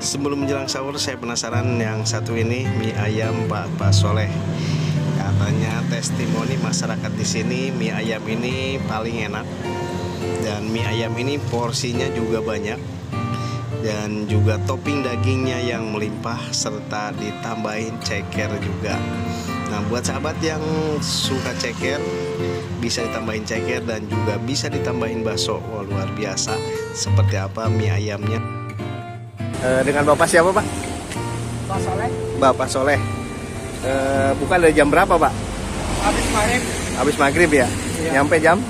Sebelum menjelang sahur, saya penasaran yang satu ini, mie ayam Pak Soleh. Katanya testimoni masyarakat di sini, mie ayam ini paling enak. Dan mie ayam ini porsinya juga banyak. Dan juga topping dagingnya yang melimpah serta ditambahin ceker juga. Nah, buat sahabat yang suka ceker, bisa ditambahin ceker dan juga bisa ditambahin bakso. Wah, luar biasa. Seperti apa mie ayamnya? Dengan Bapak siapa, Pak? Pak Soleh. Bapak Soleh. Buka dari jam berapa, Pak? Habis maghrib. Habis maghrib ya? Iya. Nyampe jam?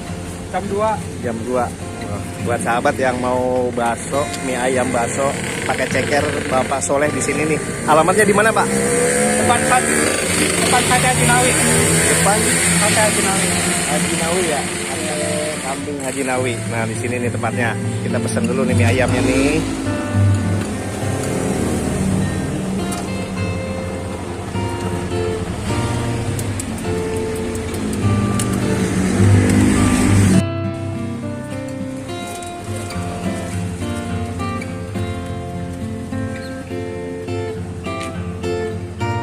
Jam 2. Jam 2. Buat sahabat yang mau bakso, mie ayam bakso pakai ceker, Bapak Soleh di sini nih. Alamatnya di mana, Pak? Depan Sate Haji Nawi. Depan Sate Haji Nawi. Haji Nawi ya. Kampung Haji Nawi. Nah, di sini nih tempatnya. Kita pesan dulu nih mie ayamnya nih.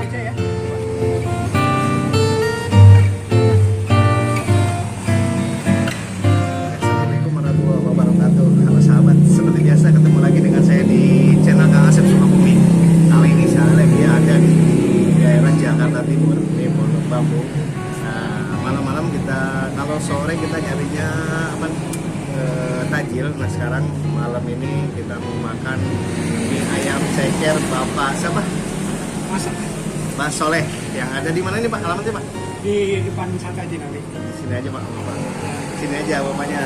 Aja ya. Assalamualaikum warahmatullahi wabarakatuh. Halo sahabat, seperti biasa ketemu lagi dengan saya di channel Kang Asep Sukabumi. Kali ini saya lagi ada di daerah Jakarta Timur, di Pondok Bambu. Nah, malam-malam kita, kalau sore kita nyarinya apa? Tajil. Nah, sekarang malam ini kita mau makan mie ayam ceker Bapak siapa? Masak Pak Soleh. Yang ada di mana ini, Pak? Alamatnya, Pak? di depan Sate Haji Nawi. Sini aja, Pak. Sini aja bapaknya.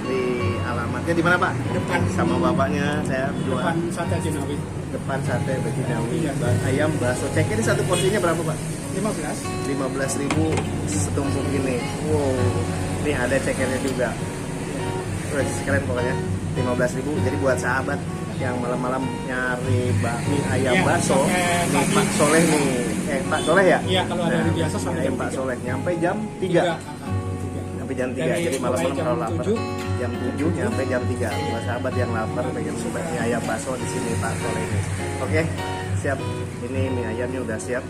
Di alamatnya di mana, Pak? Depan Sama bapaknya saya berdua. depan Sate Haji Nawi. Depan Sate Haji Nawi. Iya. Ayam bakso ceker ini satu porsinya berapa, Pak? 15. 15.000 setumpuk ini. Wow. Ini ada cekernya juga. Wih, keren pokoknya. 15.000. Jadi buat sahabat yang malam-malam nyari mie ayam Iya, bakso, sampai nih pagi. Pak Soleh nih. Pak Soleh ya? Iya, kalau ada hari biasa sampai mie ayam jam Pak 3. Soleh nyampe jam 3. Sampai jam 3. Dari Jadi malam-malam mulai kalau jam lapar 7. jam 7 nyampe jam 3. Buat sahabat yang lapar pengen coba mie ayam bakso di sini Pak Soleh ini. Oke, siap. Ini mie ayamnya udah siap.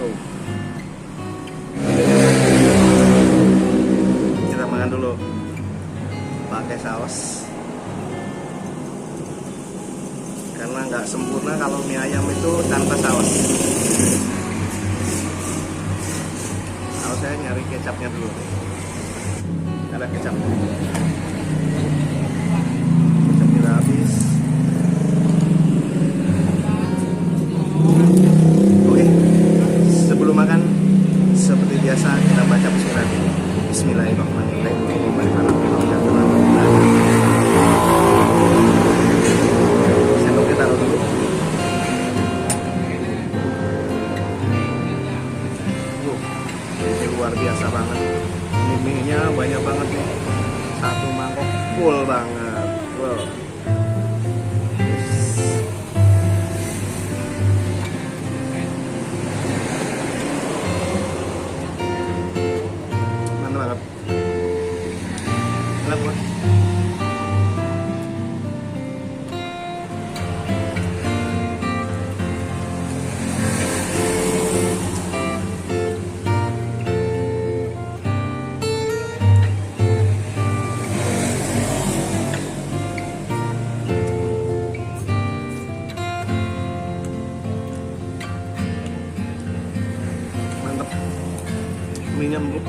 Oh. Kita makan dulu pakai saus. Karena nggak sempurna kalau mie ayam itu tanpa saus. Kalau saya nyari kecapnya dulu. Ada kecap. Kecap kita habis. Oke. Sebelum makan, seperti biasa kita baca bismillah dulu. Bismillahirrahmanirrahim. Sendoknya taruh dulu. Ini luar biasa banget. Ini mie-nya banyak banget nih. Satu mangkok full banget. Wow. Mantap banget. Enak banget. Mantap. Mie-nya empuk.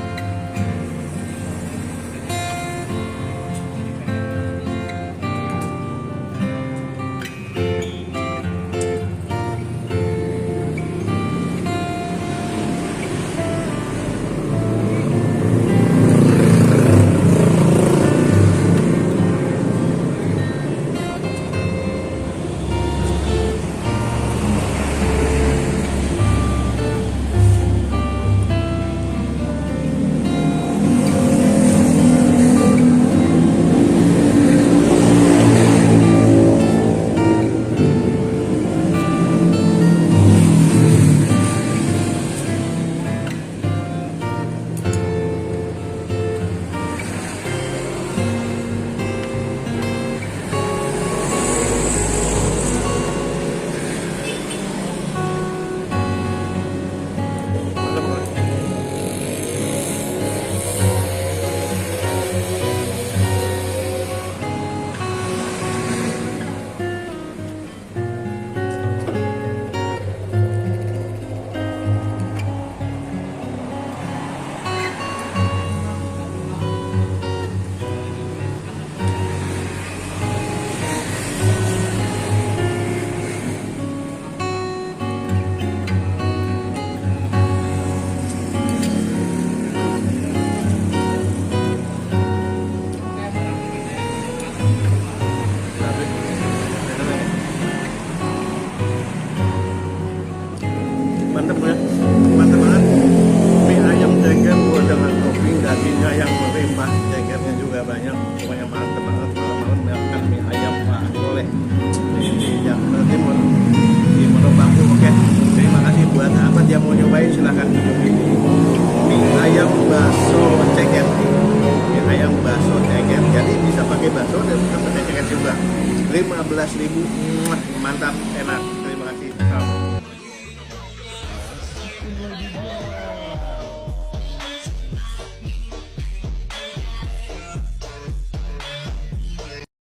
mantap ya, mantap banget. Mie ayam ceker dengan topping dagingnya yang melimpah, cekernya juga banyak, pokoknya mantap banget. Malam-malam makan mie ayam Pak Soleh di Jakarta Timur di Monopaku. Oke, terima kasih buat sahabat yang mau nyobain, silahkan kunjungi mie ayam bakso ceker. Mie ayam bakso ceker, jadi bisa pakai bakso dan bisa pakai ceker juga. 15.000, mantap, enak.